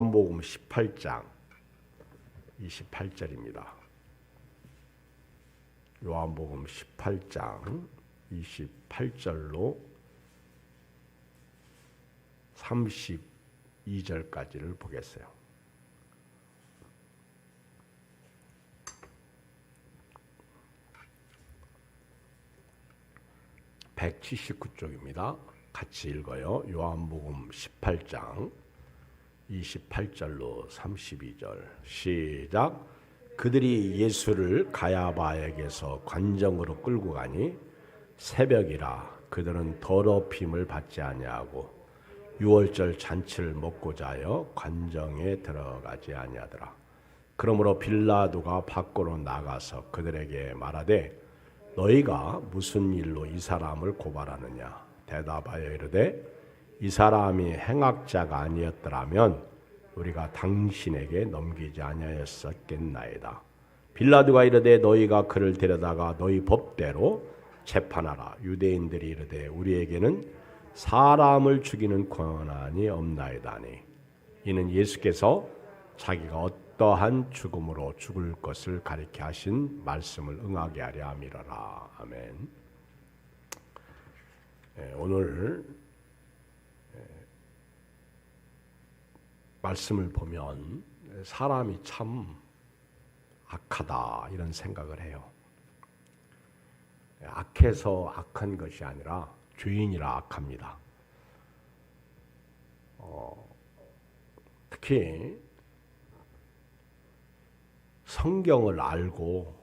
요한복음 18장 28절입니다. 요한복음 18장 28절로 32절까지를 보겠어요. (179쪽입니다) 같이 읽어요. 요한복음 18장 28절로 32절 시작. 그들이 예수를 가야바에게서 관정으로 끌고 가니 새벽이라 그들은 더럽힘을 받지 아니하고 유월절 잔치를 먹고자 하여 관정에 들어가지 아니하더라. 그러므로 빌라도가 밖으로 나가서 그들에게 말하되 너희가 무슨 일로 이 사람을 고발하느냐. 대답하여 이르되 이 사람이 행악자가 아니었더라면 우리가 당신에게 넘기지 아니하였었겠나이다. 빌라도가 이르되 너희가 그를 데려다가 너희 법대로 재판하라. 유대인들이 이르되 우리에게는 사람을 죽이는 권한이 없나이다니. 이는 예수께서 자기가 어떠한 죽음으로 죽을 것을 가리켜 하신 말씀을 응하게 하려 함이로라. 아멘. 오늘 말씀을 보면 사람이 참 악하다 이런 생각을 해요. 악해서 악한 것이 아니라 죄인이라 악합니다. 특히 성경을 알고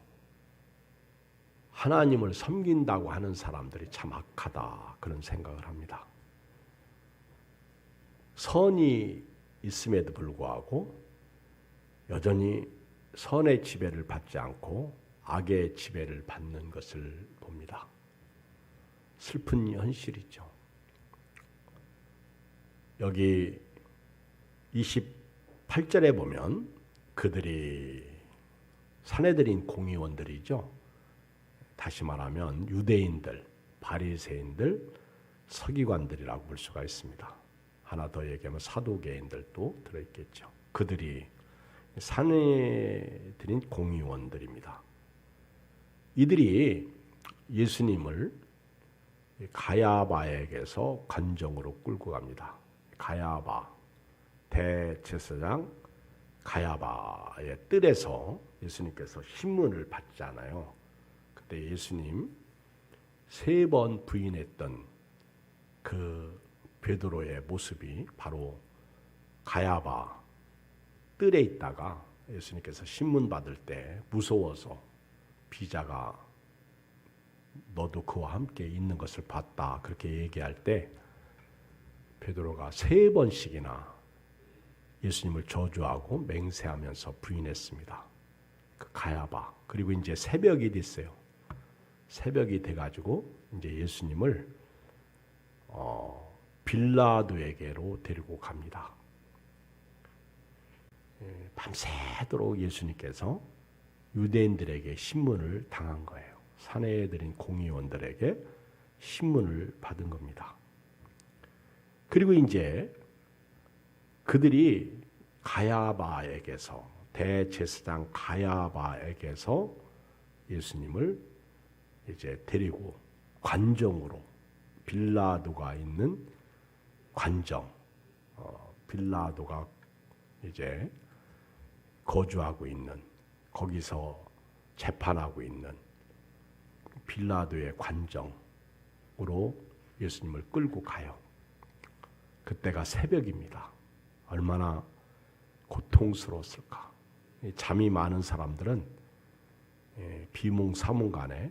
하나님을 섬긴다고 하는 사람들이 참 악하다 그런 생각을 합니다. 선이 있음에도 불구하고 여전히 선의 지배를 받지 않고 악의 지배를 받는 것을 봅니다. 슬픈 현실이죠. 여기 28절에 보면 그들이 사내들인 공의원들이죠. 다시 말하면 유대인들, 바리새인들, 서기관들이라고 볼 수가 있습니다. 하나 더 얘기하면 사두개인들도 들어있겠죠. 그들이 사내들인 공의원들입니다. 이들이 예수님을 가야바에게서 관정으로 끌고 갑니다. 가야바, 대제사장 가야바의 뜰에서 예수님께서 신문을 받잖아요. 그때 예수님 3번 부인했던 그 베드로의 모습이 바로 가야바 뜰에 있다가 예수님께서 신문 받을 때 무서워서 비자가 너도 그와 함께 있는 것을 봤다 그렇게 얘기할 때 베드로가 3번씩이나 예수님을 저주하고 맹세하면서 부인했습니다. 그 가야바. 그리고 이제 새벽이 됐어요. 새벽이 돼가지고 이제 예수님을 빌라도에게로 데리고 갑니다. 밤새도록 예수님께서 유대인들에게 신문을 당한 거예요. 사내들인 공의원들에게 신문을 받은 겁니다. 그리고 이제 그들이 가야바에게서 대제사장 가야바에게서 예수님을 이제 데리고 관정으로 빌라도가 있는 관정, 빌라도가 이제 거주하고 있는 거기서 재판하고 있는 빌라도의 관정으로 예수님을 끌고 가요. 그때가 새벽입니다. 얼마나 고통스러웠을까. 잠이 많은 사람들은 비몽사몽간에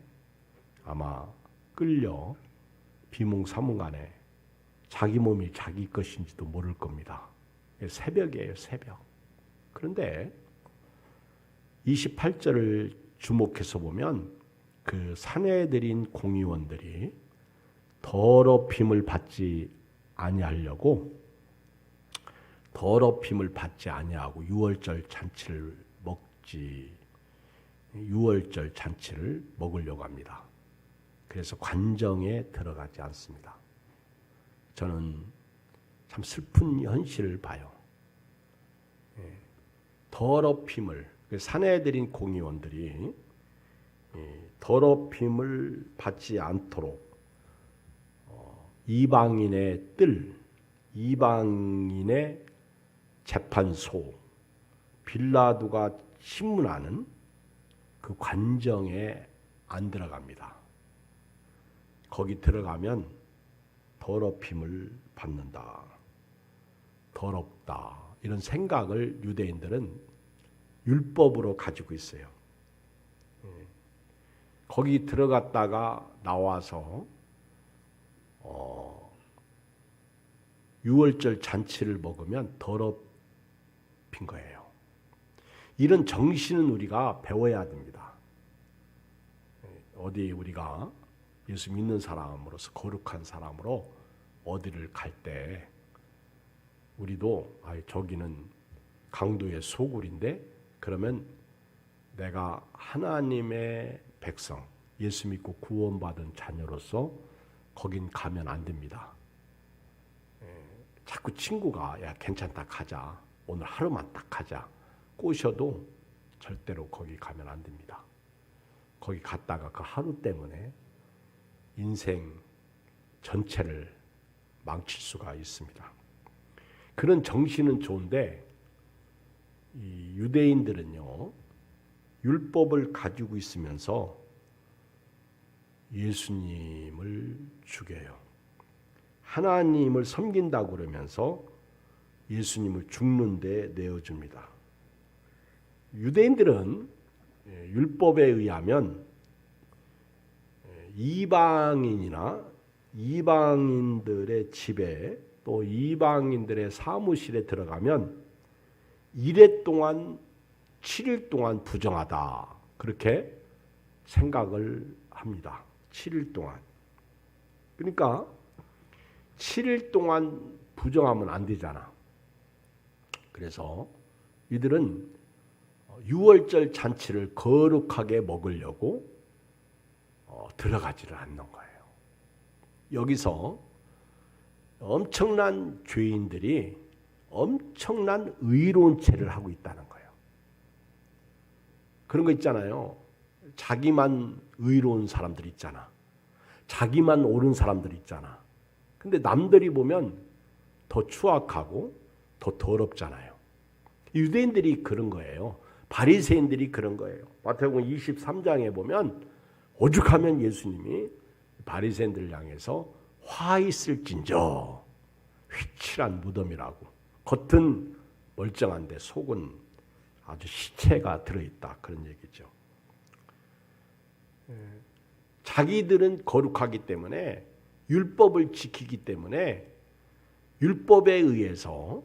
아마 끌려 비몽사몽간에 자기 몸이 자기 것인지도 모를 겁니다. 새벽이에요, 새벽. 그런데 28절을 주목해서 보면 그 사내들인 공의원들이 더럽힘을 받지 아니하려고 더럽힘을 받지 아니하고 유월절 잔치를 먹으려고 합니다. 그래서 관정에 들어가지 않습니다. 저는 참 슬픈 현실을 봐요. 더럽힘을 사내들인 공의원들이 더럽힘을 받지 않도록 이방인의 뜰, 이방인의 재판소, 빌라도가 신문하는 그 관정에 안 들어갑니다. 거기 들어가면 더럽힘을 받는다. 더럽다. 이런 생각을 유대인들은 율법으로 가지고 있어요. 거기 들어갔다가 나와서 유월절 잔치를 먹으면 더럽힌 거예요. 이런 정신은 우리가 배워야 됩니다. 어디 우리가 예수 믿는 사람으로서 거룩한 사람으로 어디를 갈 때 우리도 저기는 강도의 소굴인데 그러면 내가 하나님의 백성, 예수 믿고 구원받은 자녀로서 거긴 가면 안 됩니다. 자꾸 친구가 야 괜찮다 가자. 오늘 하루만 딱 가자. 꼬셔도 절대로 거기 가면 안 됩니다. 거기 갔다가 그 하루 때문에 인생 전체를 망칠 수가 있습니다. 그런 정신은 좋은데 이 유대인들은요. 율법을 가지고 있으면서 예수님을 죽여요. 하나님을 섬긴다고 그러면서 예수님을 죽는 데 내어줍니다. 유대인들은 율법에 의하면 이방인이나 이방인들의 집에 또 이방인들의 사무실에 들어가면 1회 동안 7일 동안 부정하다. 그렇게 생각을 합니다. 7일 동안. 그러니까 7일 동안 부정하면 안 되잖아. 그래서 이들은 유월절 잔치를 거룩하게 먹으려고 들어가지를 않는 거예요. 여기서 엄청난 죄인들이 엄청난 의로운 죄를 하고 있다는 거예요. 그런 거 있잖아요. 자기만 의로운 사람들 있잖아. 자기만 옳은 사람들 있잖아. 근데 남들이 보면 더 추악하고 더 더럽잖아요. 유대인들이 그런 거예요. 바리새인들이 그런 거예요. 마태복음 23장에 보면 오죽하면 예수님이 바리새인들을 향해서 화 있을진저 휘칠한 무덤이라고. 겉은 멀쩡한데 속은 아주 시체가 들어있다. 그런 얘기죠. 자기들은 거룩하기 때문에 율법을 지키기 때문에 율법에 의해서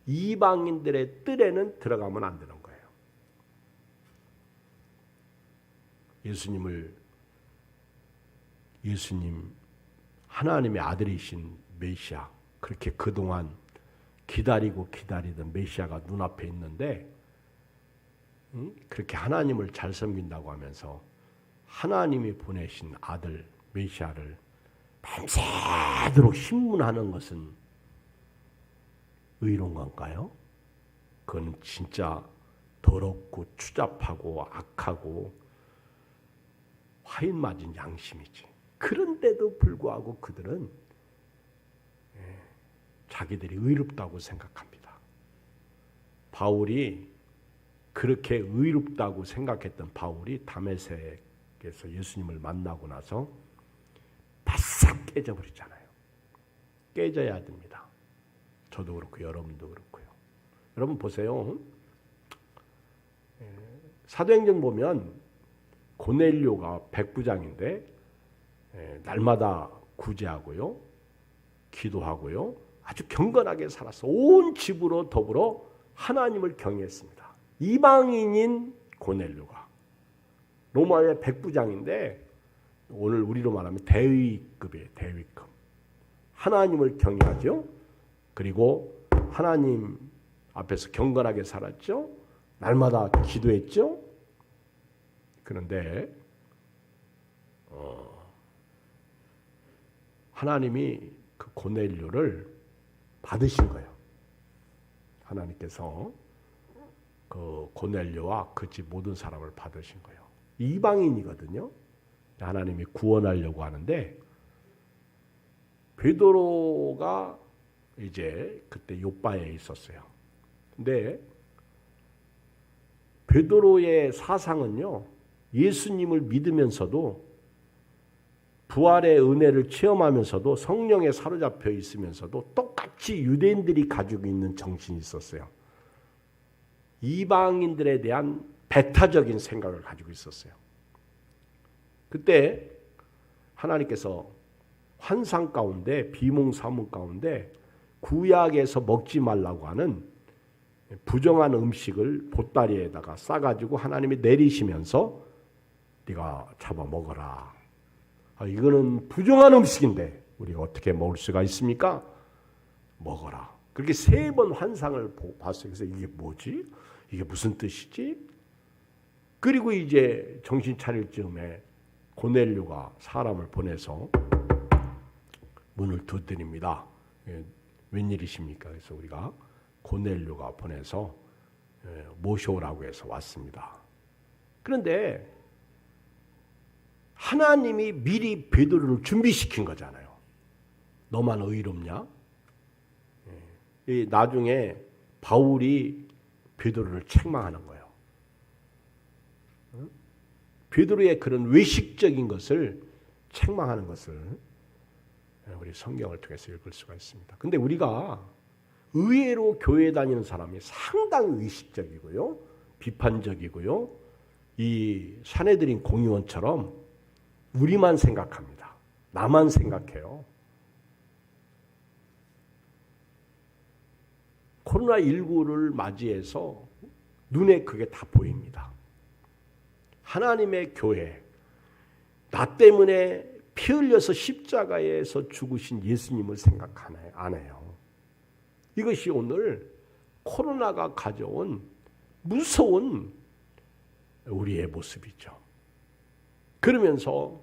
이방인들의 뜰에는 들어가면 안 되는 거예요. 예수님 하나님의 아들이신 메시아, 그렇게 그동안 기다리던 메시아가 눈앞에 있는데 그렇게 하나님을 잘 섬긴다고 하면서 하나님이 보내신 아들 메시아를 밤새도록 신문하는 것은 의로운 건가요? 그건 진짜 더럽고 추잡하고 악하고 화인 맞은 양심이지. 그런데도 불구하고 그들은 자기들이 의롭다고 생각합니다. 바울이 그렇게 의롭다고 생각했던 바울이 다메섹에서 예수님을 만나고 나서 바싹 깨져버리잖아요. 깨져야 됩니다. 저도 그렇고 여러분도 그렇고요. 여러분 보세요. 사도행전 보면 고넬료가 백부장인데 날마다 구제하고요. 기도하고요. 아주 경건하게 살았어. 온 집으로 더불어 하나님을 경외했습니다. 이방인인 고넬료가 로마의 백부장인데 오늘 우리로 말하면 대위급이에요. 대위급. 하나님을 경외하죠. 그리고 하나님 앞에서 경건하게 살았죠. 날마다 기도했죠. 그런데 하나님이 그 고넬료를 받으신 거예요. 하나님께서 그 고넬료와 그 집 모든 사람을 받으신 거예요. 이방인이거든요. 하나님이 구원하려고 하는데 베드로가 이제 그때 요바에 있었어요. 근데 베드로의 사상은요, 예수님을 믿으면서도 부활의 은혜를 체험하면서도 성령에 사로잡혀 있으면서도 똑같이 유대인들이 가지고 있는 정신이 있었어요. 이방인들에 대한 배타적인 생각을 가지고 있었어요. 그때 하나님께서 환상 가운데, 비몽사몽 가운데 구약에서 먹지 말라고 하는 부정한 음식을 보따리에다가 싸가지고 하나님이 내리시면서 네가 잡아 먹어라. 이거는 부정한 음식인데 우리가 어떻게 먹을 수가 있습니까? 먹어라. 그렇게 3번 환상을 봤어요. 그래서 이게 뭐지? 이게 무슨 뜻이지? 그리고 이제 정신 차릴 즈음에 고넬료가 사람을 보내서 문을 두드립니다. 웬일이십니까? 그래서 우리가 고넬료가 보내서 모셔오라고 해서 왔습니다. 그런데 하나님이 미리 베드로를 준비시킨 거잖아요. 너만 의롭냐? 나중에 바울이 베드로를 책망하는 거예요. 베드로의 그런 외식적인 것을 책망하는 것을 우리 성경을 통해서 읽을 수가 있습니다. 근데 우리가 의외로 교회 다니는 사람이 상당히 의식적이고요, 비판적이고요, 이 사내들인 공의원처럼 우리만 생각합니다. 나만 생각해요. 코로나19를 맞이해서 눈에 그게 다 보입니다. 하나님의 교회, 나 때문에 피 흘려서 십자가에서 죽으신 예수님을 생각 안 해요. 이것이 오늘 코로나가 가져온 무서운 우리의 모습이죠. 그러면서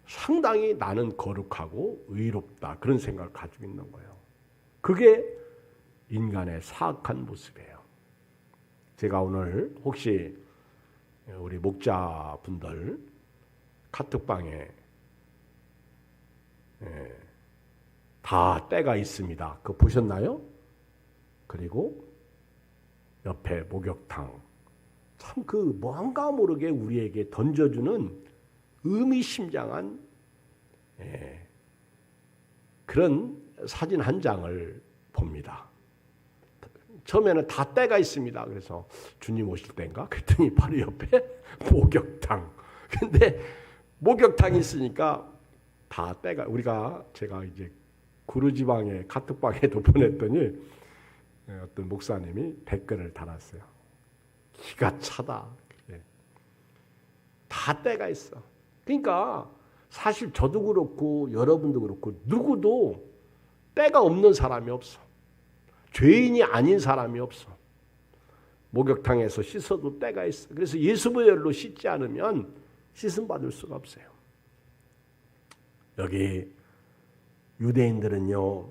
상당히 나는 거룩하고 의롭다, 그런 생각을 가지고 있는 거예요. 그게 인간의 사악한 모습이에요. 제가 오늘 혹시 우리 목자분들 카톡방에 다 때가 있습니다. 그거 보셨나요? 그리고 옆에 목욕탕, 참 그 뭔가 모르게 우리에게 던져주는 의미심장한 그런 사진 한 장을 봅니다. 처음에는 다 때가 있습니다. 그래서 주님 오실 때인가? 그랬더니 바로 옆에 목욕탕. 근데 목욕탕이 있으니까 다 때가, 제가 이제 구르지방에 카톡방에도 보냈더니 어떤 목사님이 댓글을 달았어요. 기가 차다. 다 때가 있어. 그러니까 사실 저도 그렇고 여러분도 그렇고 누구도 때가 없는 사람이 없어. 죄인이 아닌 사람이 없어. 목욕탕에서 씻어도 때가 있어. 그래서 예수보혈로 씻지 않으면 씻음 받을 수가 없어요. 여기 유대인들은요,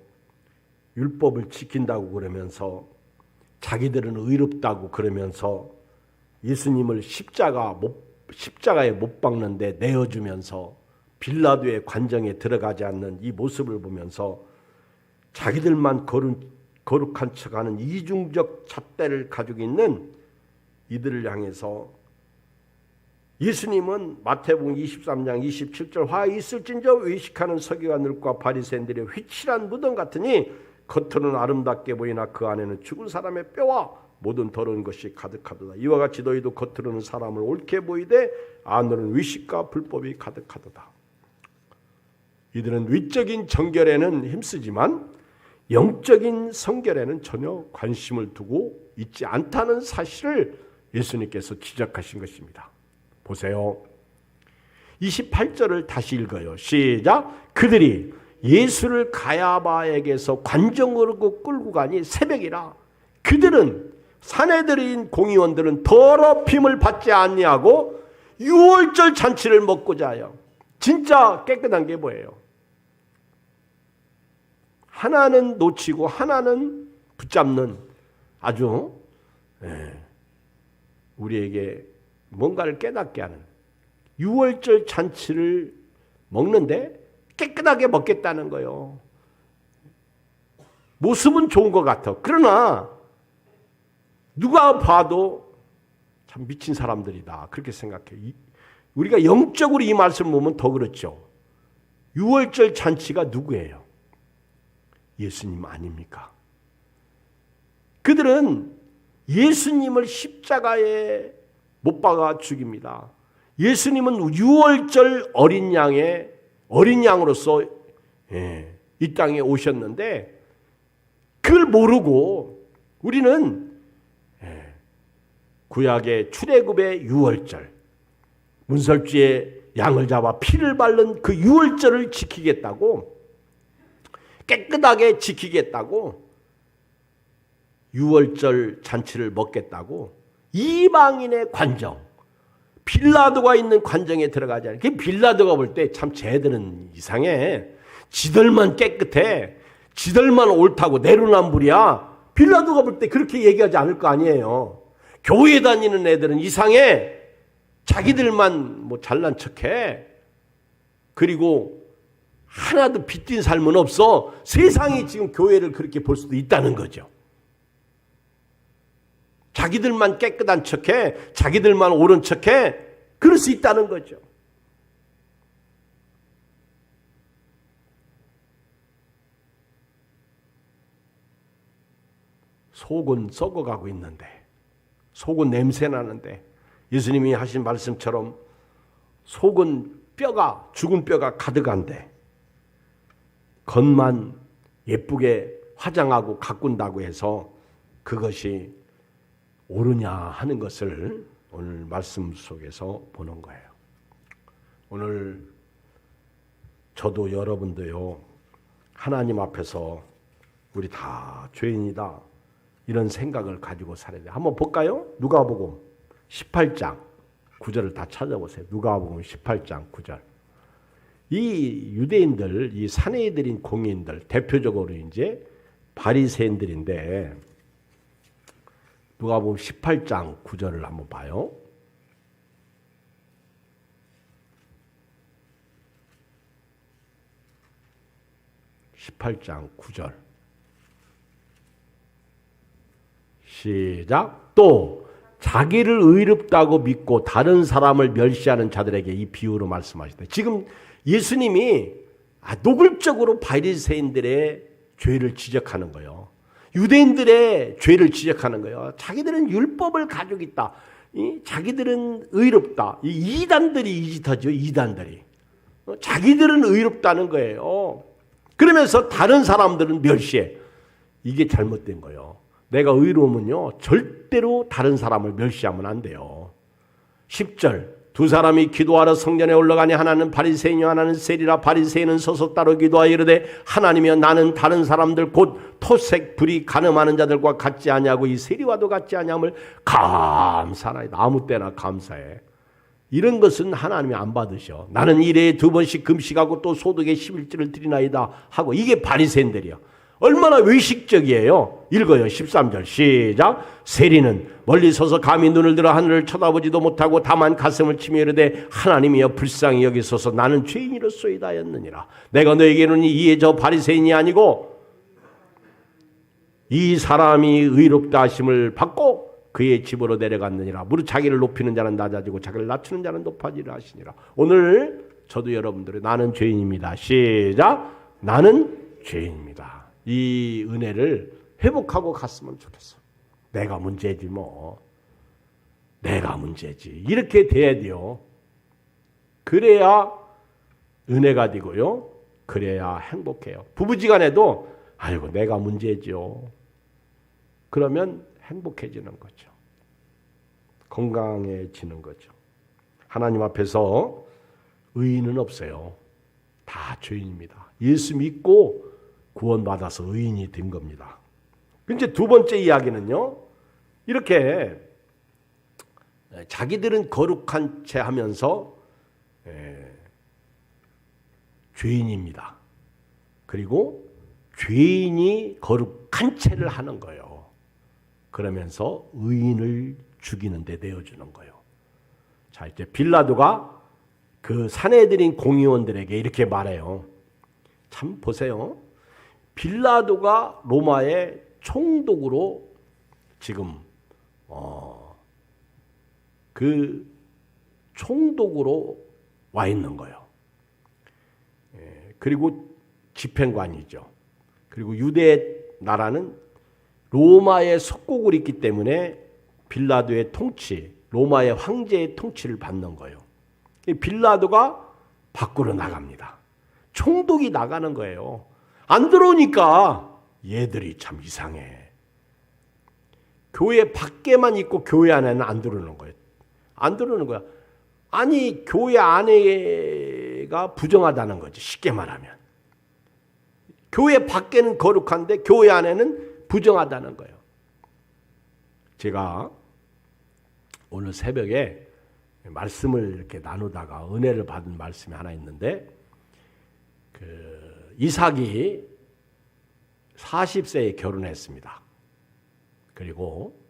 율법을 지킨다고 그러면서 자기들은 의롭다고 그러면서 예수님을 십자가에 못 박는데 내어주면서 빌라도의 관정에 들어가지 않는 이 모습을 보면서 자기들만 거룩한 척하는 이중적 잣대를 가지고 있는 이들을 향해서 예수님은 마태복음 23장 27절 화 있을진저 외식하는 서기관들과 바리새인들의 휘칠한 무덤 같으니 겉으로는 아름답게 보이나 그 안에는 죽은 사람의 뼈와 모든 더러운 것이 가득하도다. 이와 같이 너희도 겉으로는 사람을 옳게 보이되 안으로는 위식과 불법이 가득하도다. 이들은 위적인 정결에는 힘쓰지만 영적인 성결에는 전혀 관심을 두고 있지 않다는 사실을 예수님께서 지적하신 것입니다. 보세요. 28절을 다시 읽어요. 시작. 그들이 예수를 가야바에게서 관정으로 끌고 가니 새벽이라. 그들은 사내들인 공의원들은 더럽힘을 받지 아니하고 유월절 잔치를 먹고자 해요. 진짜 깨끗한 게 뭐예요? 하나는 놓치고 하나는 붙잡는 아주 우리에게 뭔가를 깨닫게 하는 유월절 잔치를 먹는데 깨끗하게 먹겠다는 거예요. 모습은 좋은 것 같아. 그러나 누가 봐도 참 미친 사람들이다. 그렇게 생각해. 우리가 영적으로 이 말씀을 보면 더 그렇죠. 유월절 잔치가 누구예요? 예수님 아닙니까? 그들은 예수님을 십자가에 못 박아 죽입니다. 예수님은 유월절 어린 양으로서 이 땅에 오셨는데 그걸 모르고 우리는 구약의 출애굽의 유월절, 문설주에 양을 잡아 피를 바른 그 유월절을 지키겠다고, 깨끗하게 지키겠다고, 유월절 잔치를 먹겠다고 이방인의 관정, 빌라도가 있는 관정에 들어가지 않아요. 그 빌라도가 볼 때 참 쟤들은 이상해. 지들만 깨끗해. 지들만 옳다고 내로남불이야. 빌라도가 볼 때 그렇게 얘기하지 않을 거 아니에요. 교회 다니는 애들은 이상해. 자기들만 뭐 잘난 척해. 그리고 하나도 빗긴 삶은 없어. 세상이 지금 교회를 그렇게 볼 수도 있다는 거죠. 자기들만 깨끗한 척해. 자기들만 옳은 척해. 그럴 수 있다는 거죠. 속은 썩어가고 있는데, 속은 냄새 나는데, 예수님이 하신 말씀처럼 속은 뼈가, 죽은 뼈가 가득한데 겉만 예쁘게 화장하고 가꾼다고 해서 그것이 옳으냐 하는 것을 오늘 말씀 속에서 보는 거예요. 오늘 저도 여러분도요, 하나님 앞에서 우리 다 죄인이다 이런 생각을 가지고 살아야 돼요. 한번 볼까요? 누가복음 18장 9절을 다 찾아보세요. 누가복음 18장 9절. 이 유대인들, 이 사내들인 공인들, 대표적으로 이제 바리새인들인데, 누가복음 18장 9절을 한번 봐요. (18장 9절) 시작. 또 자기를 의롭다고 믿고 다른 사람을 멸시하는 자들에게 이 비유로 말씀하시다. 지금 예수님이 노골적으로 바리새인들의 죄를 지적하는 거예요. 유대인들의 죄를 지적하는 거예요. 자기들은 율법을 가지고 있다. 자기들은 의롭다. 이 이단들이 이 짓하죠. 이단들이. 자기들은 의롭다는 거예요. 그러면서 다른 사람들은 멸시해. 이게 잘못된 거예요. 내가 의로우면요, 절대로 다른 사람을 멸시하면 안 돼요. 10절. 두 사람이 기도하러 성전에 올라가니 하나는 바리새인이요 하나는 세리라. 바리새인은 서서 따로 기도하여 이르되 하나님이여 나는 다른 사람들 곧 토색 불이 간음하는 자들과 같지 아니하고 이 세리와도 같지 아니함을 감사하나이다. 아무 때나 감사해. 이런 것은 하나님이 안 받으셔. 나는 일에 2번씩 금식하고 또 소득의 11조를 드리나이다 하고, 이게 바리새인들이야. 얼마나 외식적이에요. 읽어요. 13절 시작. 세리는 멀리 서서 감히 눈을 들어 하늘을 쳐다보지도 못하고 다만 가슴을 치며 이르되 하나님이여 불쌍히 여기소서 나는 죄인이로소이다 하였느니라. 내가 너에게 이르노니 이에 저 바리새인이 아니고 이 사람이 의롭다 하심을 받고 그의 집으로 내려갔느니라. 무릇 자기를 높이는 자는 낮아지고 자기를 낮추는 자는 높아지리라 하시니라. 오늘 저도 여러분들이 나는 죄인입니다. 시작. 나는 죄인입니다. 이 은혜를 회복하고 갔으면 좋겠어. 내가 문제지 뭐. 내가 문제지. 이렇게 돼야 돼요. 그래야 은혜가 되고요. 그래야 행복해요. 부부지간에도 아이고 내가 문제지요. 그러면 행복해지는 거죠. 건강해지는 거죠. 하나님 앞에서 의인은 없어요. 다 죄인입니다. 예수 믿고 구원받아서 의인이 된 겁니다. 이제 두 번째 이야기는요, 이렇게 자기들은 거룩한 채 하면서 죄인입니다. 그리고 죄인이 거룩한 채를 하는 거예요. 그러면서 의인을 죽이는 데 내어주는 거예요. 자, 이제 빌라도가 그 산헤드린 공의원들에게 이렇게 말해요. 참 보세요. 빌라도가 로마의 총독으로 지금 그 총독으로 와 있는 거예요. 그리고 집행관이죠. 그리고 유대 나라는 로마의 속국을 있기 때문에 빌라도의 통치, 로마의 황제의 통치를 받는 거예요. 빌라도가 밖으로 나갑니다. 총독이 나가는 거예요. 안 들어오니까 얘들이 참 이상해. 교회 밖에만 있고 교회 안에는 안 들어오는 거예요. 안 들어오는 거야. 아니, 교회 안에가 부정하다는 거지, 쉽게 말하면. 교회 밖에는 거룩한데 교회 안에는 부정하다는 거예요. 제가 오늘 새벽에 말씀을 이렇게 나누다가 은혜를 받은 말씀이 하나 있는데, 이삭이 40세에 결혼했습니다. 그리고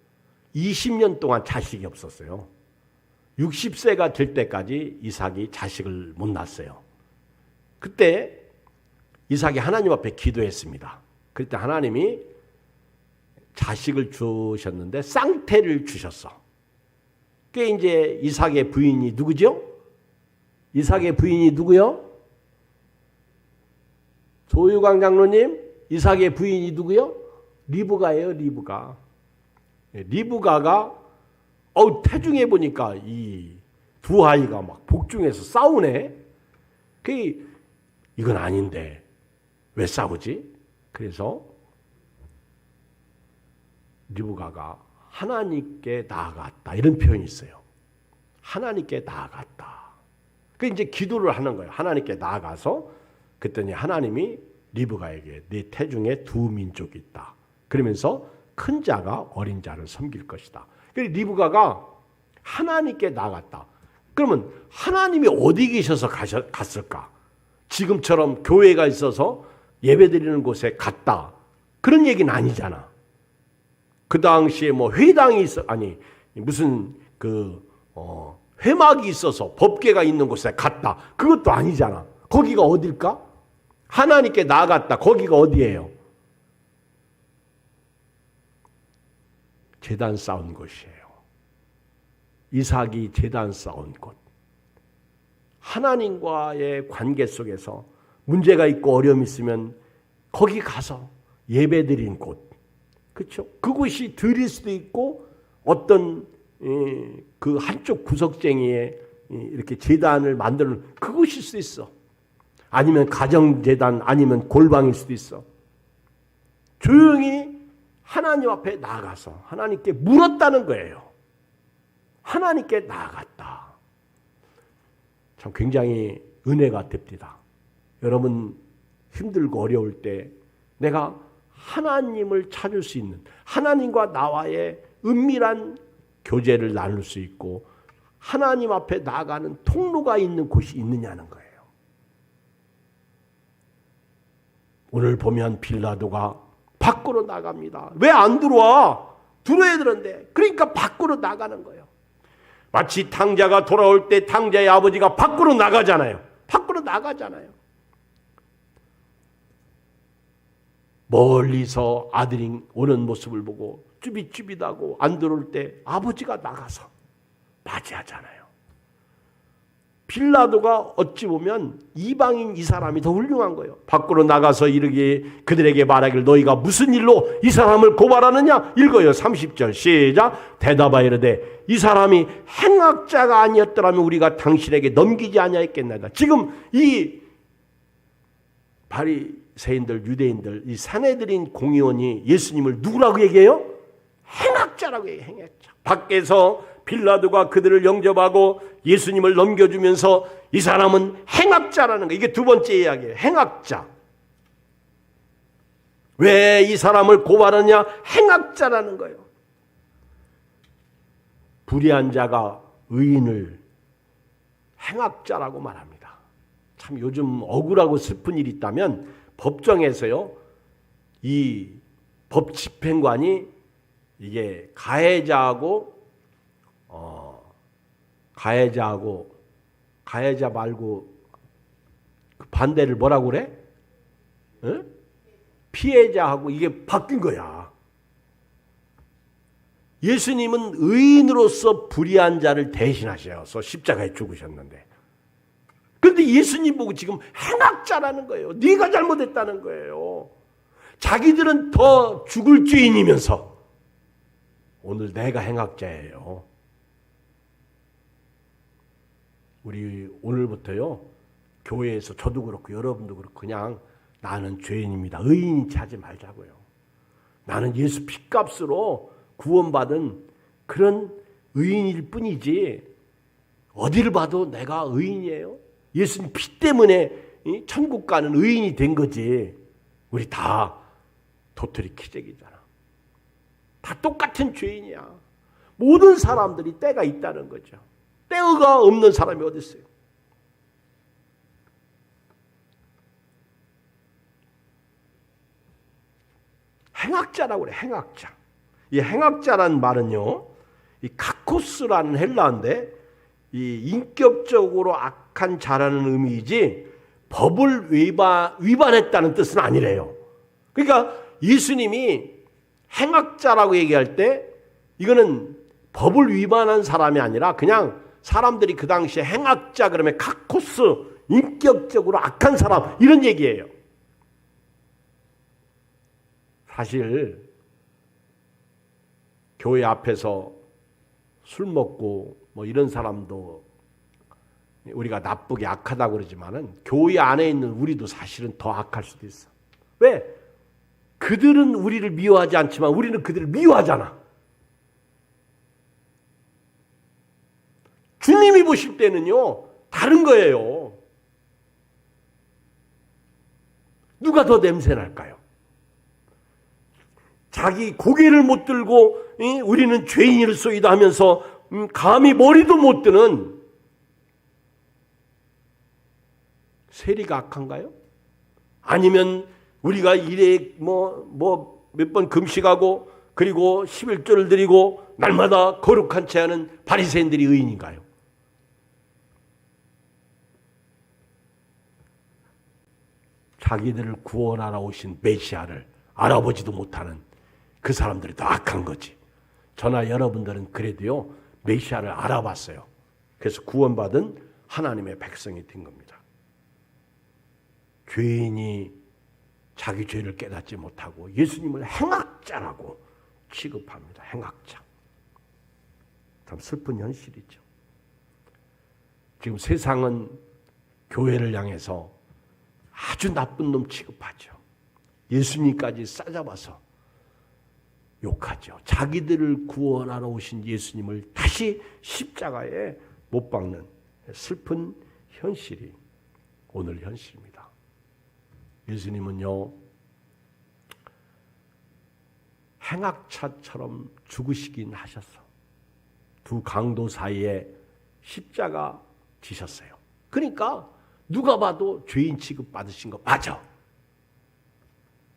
20년 동안 자식이 없었어요. 60세가 될 때까지 이삭이 자식을 못 낳았어요. 그때 이삭이 하나님 앞에 기도했습니다. 그때 하나님이 자식을 주셨는데 쌍태를 주셨어. 그게 이제 이삭의 부인이 누구죠? 이삭의 부인이 누구요? 조유광 장로님, 이삭의 부인이 누구요? 리브가예요, 리브가. 리브가가 태중에 보니까 이 두 아이가 막 복중에서 싸우네. 이건 아닌데 왜 싸우지? 그래서 리브가가 하나님께 나아갔다, 이런 표현이 있어요. 하나님께 나아갔다. 이제 기도를 하는 거예요. 하나님께 나아가서 그랬더니 하나님이 리브가에게 네 태중에 두 민족이 있다. 그러면서 큰 자가 어린 자를 섬길 것이다. 그래서 리브가가 하나님께 나아갔다. 그러면 하나님이 어디 계셔서 갔을까? 지금처럼 교회가 있어서 예배드리는 곳에 갔다, 그런 얘기는 아니잖아. 그 당시에 뭐 회당이 무슨 회막이 있어서 법궤가 있는 곳에 갔다, 그것도 아니잖아. 거기가 어딜까? 하나님께 나아갔다. 거기가 어디예요? 제단 쌓은 곳이에요. 이삭이 제단 쌓은 곳. 하나님과의 관계 속에서 문제가 있고 어려움이 있으면 거기 가서 예배드린 곳. 그렇죠? 그곳이 들일 수도 있고 어떤 그 한쪽 구석쟁이에 이렇게 제단을 만드는 그곳일 수도 있어. 아니면 가정제단, 아니면 골방일 수도 있어. 조용히 하나님 앞에 나아가서 하나님께 물었다는 거예요. 하나님께 나아갔다. 참 굉장히 은혜가 됩니다. 여러분 힘들고 어려울 때 내가 하나님을 찾을 수 있는, 하나님과 나와의 은밀한 교제를 나눌 수 있고 하나님 앞에 나아가는 통로가 있는 곳이 있느냐는 거예요. 오늘 보면 빌라도가 밖으로 나갑니다. 왜 안 들어와? 들어야 되는데. 그러니까 밖으로 나가는 거예요. 마치 탕자가 돌아올 때 탕자의 아버지가 밖으로 나가잖아요. 밖으로 나가잖아요. 멀리서 아들이 오는 모습을 보고 쭈삣쭈삣하고 안 들어올 때 아버지가 나가서 맞이하잖아요. 빌라도가 어찌 보면 이방인 이 사람이 더 훌륭한 거예요. 밖으로 나가서 이르기 그들에게 말하기를 너희가 무슨 일로 이 사람을 고발하느냐? 읽어요. 30절 시작. 대답하여 이르되 이 사람이 행악자가 아니었더라면 우리가 당신에게 넘기지 아니하였겠나이다. 지금 이 바리새인들, 유대인들, 이 산헤드린 공의원이 예수님을 누구라고 얘기해요? 행악자라고 얘기해요. 행악자. 밖에서 빌라도가 그들을 영접하고 예수님을 넘겨주면서 이 사람은 행악자라는 거. 이게 두 번째 이야기예요. 행악자. 왜 이 사람을 고발하냐? 행악자라는 거예요. 불의한 자가 의인을 행악자라고 말합니다. 참 요즘 억울하고 슬픈 일이 있다면 법정에서요, 이 법 집행관이 이게 가해자하고 가해자 말고 그 반대를 뭐라고 그래? 어? 피해자하고 이게 바뀐 거야. 예수님은 의인으로서 불의한 자를 대신하셔서 십자가에 죽으셨는데, 그런데 예수님 보고 지금 행악자라는 거예요. 네가 잘못했다는 거예요. 자기들은 더 죽을 죄인이면서 오늘 내가 행악자예요. 우리 오늘부터요, 교회에서 저도 그렇고 여러분도 그렇고 그냥 나는 죄인입니다, 의인이지 하지 말자고요. 나는 예수 피값으로 구원받은 그런 의인일 뿐이지 어디를 봐도 내가 의인이에요. 예수님 피 때문에 천국 가는 의인이 된 거지. 우리 다 도토리 키재기잖아. 다 똑같은 죄인이야. 모든 사람들이 때가 있다는 거죠. 때가 없는 사람이 어디 있어요? 행악자라고 그래. 행악자. 이 행악자란 말은요, 이 카코스라는 헬라어인데 이 인격적으로 악한 자라는 의미이지 법을 위반했다는 뜻은 아니래요. 그러니까 예수님이 행악자라고 얘기할 때 이거는 법을 위반한 사람이 아니라 그냥 사람들이 그 당시에 행악자 그러면 카코스, 인격적으로 악한 사람 이런 얘기예요. 사실 교회 앞에서 술 먹고 뭐 이런 사람도 우리가 나쁘게 악하다고 그러지만은 교회 안에 있는 우리도 사실은 더 악할 수도 있어. 왜? 그들은 우리를 미워하지 않지만 우리는 그들을 미워하잖아. 주님이 보실 때는요, 다른 거예요. 누가 더 냄새날까요? 자기 고개를 못 들고 우리는 죄인일소이다 하면서 감히 머리도 못 드는 세리가 악한가요? 아니면 우리가 일에 몇 번 금식하고 그리고 11조를 드리고 날마다 거룩한 채 하는 바리새인들이 의인인가요? 자기들을 구원하러 오신 메시아를 알아보지도 못하는 그 사람들이 더 악한 거지. 저나 여러분들은 그래도요, 메시아를 알아봤어요. 그래서 구원받은 하나님의 백성이 된 겁니다. 죄인이 자기 죄를 깨닫지 못하고 예수님을 행악자라고 취급합니다. 행악자. 참 슬픈 현실이죠. 지금 세상은 교회를 향해서 아주 나쁜 놈 취급하죠. 예수님까지 싸잡아서 욕하죠. 자기들을 구원하러 오신 예수님을 다시 십자가에 못 박는 슬픈 현실이 오늘 현실입니다. 예수님은요, 행악차처럼 죽으시긴 하셨어. 두 강도 사이에 십자가 지셨어요. 그러니까 누가 봐도 죄인 취급 받으신 거 맞아.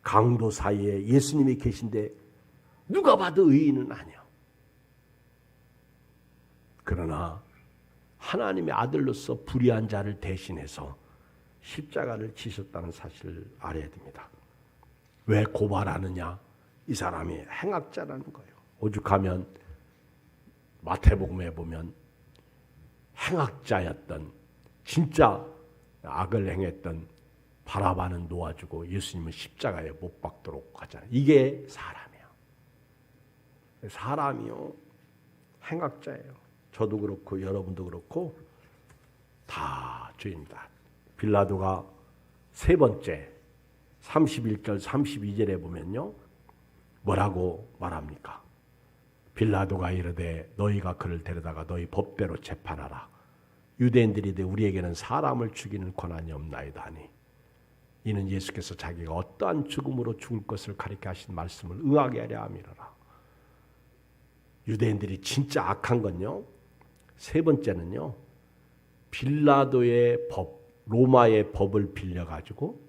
강도 사이에 예수님이 계신데 누가 봐도 의인은 아니야. 그러나 하나님의 아들로서 불의한 자를 대신해서 십자가를 지셨다는 사실을 알아야 됩니다. 왜 고발하느냐? 이 사람이 행악자라는 거예요. 오죽하면 마태복음에 보면 행악자였던, 진짜 악을 행했던 바라바는 놓아주고 예수님은 십자가에 못 박도록 하잖아요. 이게 사람이에요. 사람이요, 행악자예요. 저도 그렇고 여러분도 그렇고 다 죄입니다. 빌라도가 세 번째 31절 32절에 보면요, 뭐라고 말합니까? 빌라도가 이르되 너희가 그를 데려다가 너희 법대로 재판하라. 유대인들이 우리에게는 사람을 죽이는 권한이 없나이다 하니, 이는 예수께서 자기가 어떠한 죽음으로 죽을 것을 가리켜 하신 말씀을 응하게 하려 함이로라. 유대인들이 진짜 악한 건요, 세 번째는요, 빌라도의 법, 로마의 법을 빌려가지고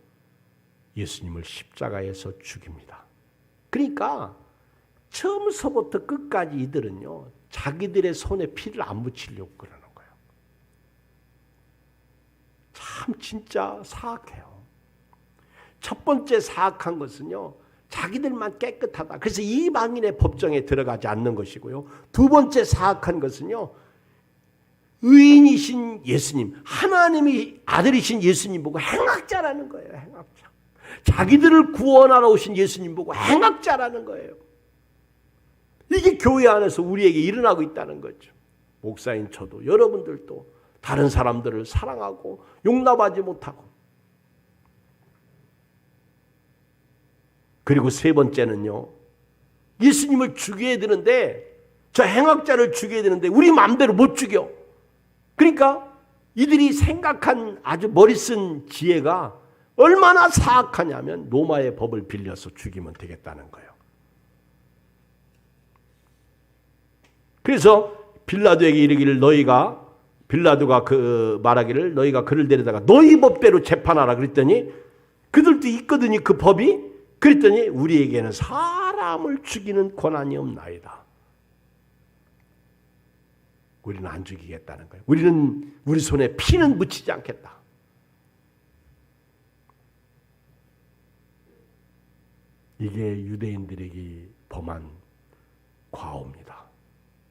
예수님을 십자가에서 죽입니다. 그러니까 처음서부터 끝까지 이들은요, 자기들의 손에 피를 안 묻히려고 그러는 거예요. 참 진짜 사악해요. 첫 번째 사악한 것은요, 자기들만 깨끗하다. 그래서 이방인의 법정에 들어가지 않는 것이고요. 두 번째 사악한 것은요, 의인이신 예수님, 하나님이 아들이신 예수님 보고 행악자라는 거예요. 행악자. 자기들을 구원하러 오신 예수님 보고 행악자라는 거예요. 이게 교회 안에서 우리에게 일어나고 있다는 거죠. 목사인 저도, 여러분들도 다른 사람들을 사랑하고 용납하지 못하고. 그리고 세 번째는요, 예수님을 죽여야 되는데, 저 행악자를 죽여야 되는데 우리 마음대로 못 죽여. 그러니까 이들이 생각한 아주 머리 쓴 지혜가 얼마나 사악하냐면 로마의 법을 빌려서 죽이면 되겠다는 거예요. 그래서 빌라도에게 이르기를, 빌라도가 말하기를 너희가 그를 데려다가 너희 법대로 재판하라 그랬더니, 그들도 있거든요, 그 법이. 그랬더니 우리에게는 사람을 죽이는 권한이 없나이다. 우리는 안 죽이겠다는 거예요. 우리는 우리 손에 피는 묻히지 않겠다. 이게 유대인들에게 범한 과오입니다.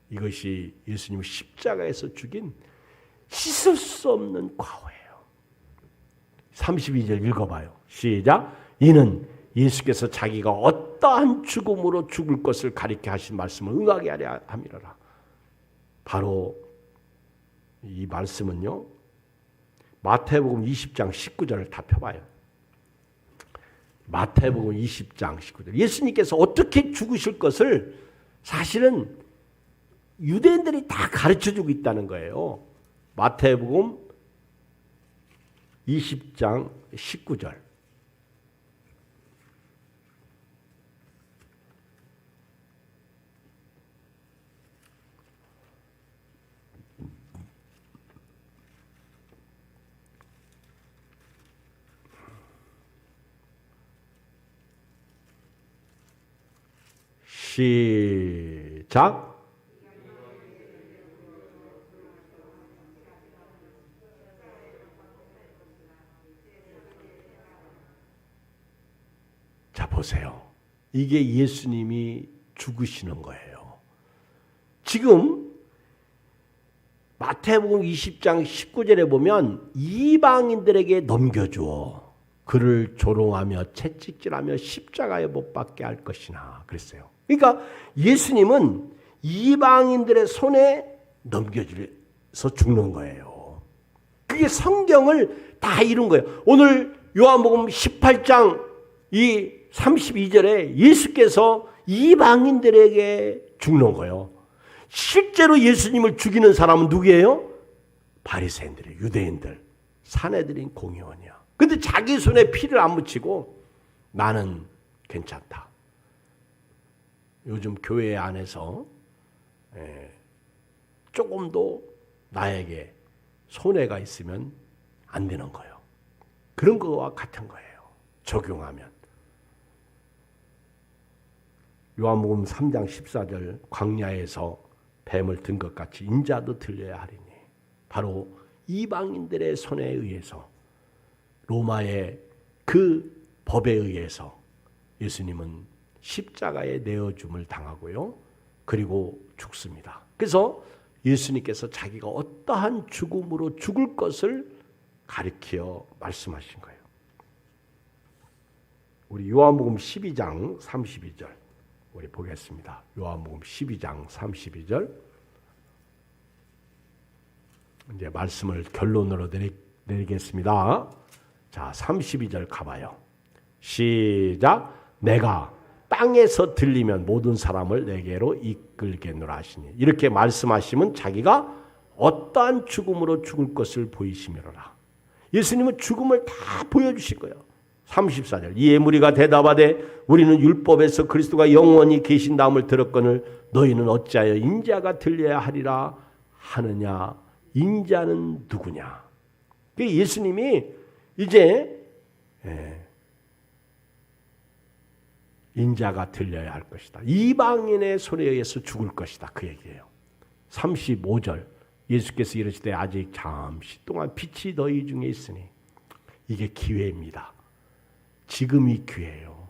이것이 예수님을 십자가에서 죽인 씻을 수 없는 과오예요. 32절 읽어봐요. 시작. 이는 예수께서 자기가 어떠한 죽음으로 죽을 것을 가리켜 하신 말씀을 응하게 하려 함이로라. 바로 이 말씀은요, 마태복음 20장 19절을 다 펴봐요. 마태복음 20장 19절. 예수님께서 어떻게 죽으실 것을 사실은 유대인들이 다 가르쳐주고 있다는 거예요. 마태복음 20장 19절. 시작. 자, 보세요. 이게 예수님이 죽으시는 거예요. 지금 마태복음 20장 19절에 보면 이방인들에게 넘겨주어 그를 조롱하며 채찍질하며 십자가에 못 박게 할 것이나 그랬어요. 그러니까 예수님은 이방인들의 손에 넘겨져서 죽는 거예요. 그게 성경을 다 이룬 거예요. 오늘 요한복음 18장 이 32절에 예수께서 이방인들에게 죽는 거예요. 실제로 예수님을 죽이는 사람은 누구예요? 바리새인들이에요. 유대인들. 사내들인 공의원이야. 근데 자기 손에 피를 안 묻히고 나는 괜찮다. 요즘 교회 안에서 조금도 나에게 손해가 있으면 안 되는 거예요. 그런 거와 같은 거예요. 적용하면. 요한복음 3장 14절 광야에서 뱀을 든 것 같이 인자도 들려야 하리니, 바로 이방인들의 손에 의해서 로마의 그 법에 의해서 예수님은 십자가에 내어줌을 당하고요. 그리고 죽습니다. 그래서 예수님께서 자기가 어떠한 죽음으로 죽을 것을 가리켜 말씀하신 거예요. 우리 요한복음 12장 32절 우리 보겠습니다. 요한복음 12장 32절. 이제 말씀을 결론으로 내리겠습니다. 자, 32절 가봐요. 시작. 내가 땅에서 들리면 모든 사람을 내게로 이끌겠노라 하시니. 이렇게 말씀하시면 자기가 어떠한 죽음으로 죽을 것을 보이시미로라. 예수님은 죽음을 다 보여주실 거예요. 34절. 이에 무리가 대답하되 우리는 율법에서 그리스도가 영원히 계신다함을 들었거늘 너희는 어찌하여 인자가 들려야 하리라 하느냐. 인자는 누구냐. 예수님이 이제 인자가 들려야 할 것이다. 이방인의 손에 의해서 죽을 것이다. 그 얘기예요. 35절. 예수께서 이르시되 아직 잠시 동안 빛이 너희 중에 있으니 이게 기회입니다. 지금이 기회예요.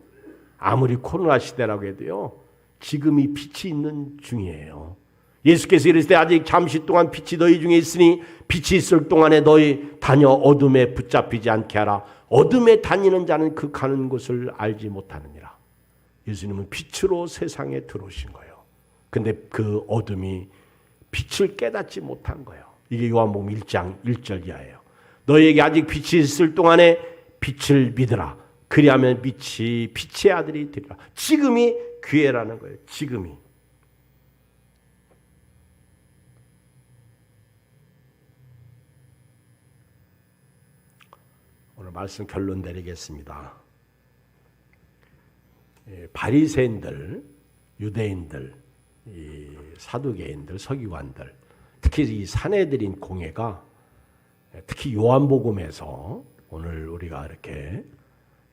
아무리 코로나 시대라고 해도요. 지금이 빛이 있는 중이에요. 예수께서 이르시되 아직 잠시 동안 빛이 너희 중에 있으니 빛이 있을 동안에 너희 다녀 어둠에 붙잡히지 않게 하라. 어둠에 다니는 자는 그 가는 곳을 알지 못하느니라. 예수님은 빛으로 세상에 들어오신 거예요. 근데 그 어둠이 빛을 깨닫지 못한 거예요. 이게 요한복음 1장 1절 이하예요. 너희에게 아직 빛이 있을 동안에 빛을 믿으라. 그리하면 빛이 빛의 아들이 되리라. 지금이 기회라는 거예요. 지금이. 오늘 말씀 결론 내리겠습니다. 바리새인들, 유대인들, 이 사두개인들, 서기관들, 특히 이 사내들인 공회가 특히 요한복음에서 오늘 우리가 이렇게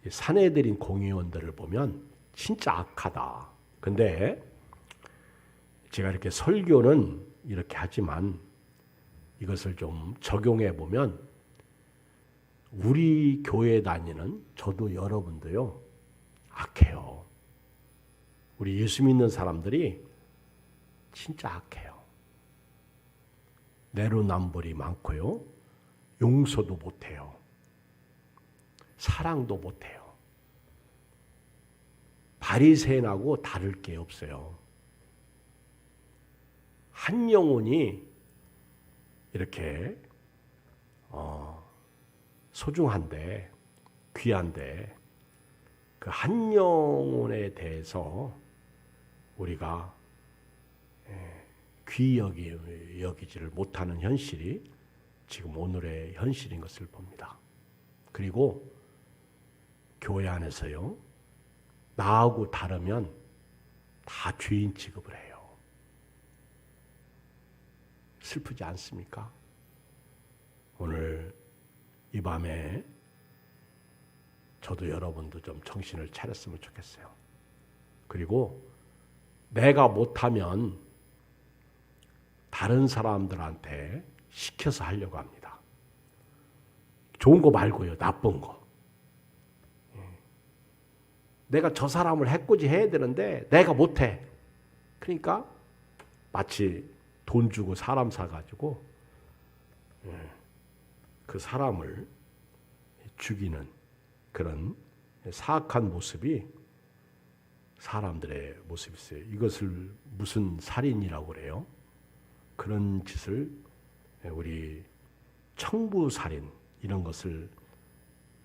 사내들인 공의원들을 보면 진짜 악하다. 근데 제가 이렇게 설교는 이렇게 하지만 이것을 좀 적용해 보면 우리 교회 다니는 저도 여러분도요 악해요. 우리 예수 믿는 사람들이 진짜 악해요. 내로남불이 많고요. 용서도 못해요. 사랑도 못해요. 바리새인하고 다를 게 없어요. 한 영혼이 이렇게 소중한데 귀한데 그 한 영혼에 대해서 우리가 귀히 여기지를 못하는 현실이 지금 오늘의 현실인 것을 봅니다. 그리고 교회 안에서요. 나하고 다르면 다 죄인 취급을 해요. 슬프지 않습니까? 오늘 이 밤에 저도 여러분도 좀 정신을 차렸으면 좋겠어요. 그리고 내가 못하면 다른 사람들한테 시켜서 하려고 합니다. 좋은 거 말고요. 나쁜 거. 내가 저 사람을 해코지 해야 되는데 내가 못해. 그러니까 마치 돈 주고 사람 사가지고 그 사람을 죽이는 그런 사악한 모습이 사람들의 모습이 있어요. 이것을 무슨 살인이라고 그래요? 그런 짓을 우리 청부살인 이런 것을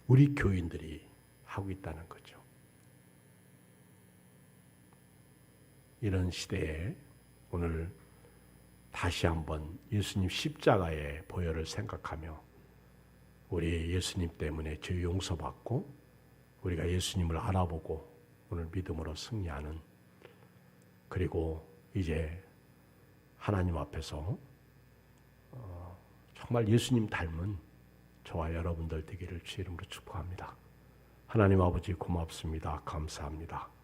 우리 교인들이 하고 있다는 거죠. 이런 시대에 오늘 다시 한번 예수님 십자가의 보혈을 생각하며 우리 예수님 때문에 죄 용서받고 우리가 예수님을 알아보고 오늘 믿음으로 승리하는 그리고 이제 하나님 앞에서 정말 예수님 닮은 저와 여러분들 되기를 주의 이름으로 축복합니다. 하나님 아버지 고맙습니다. 감사합니다.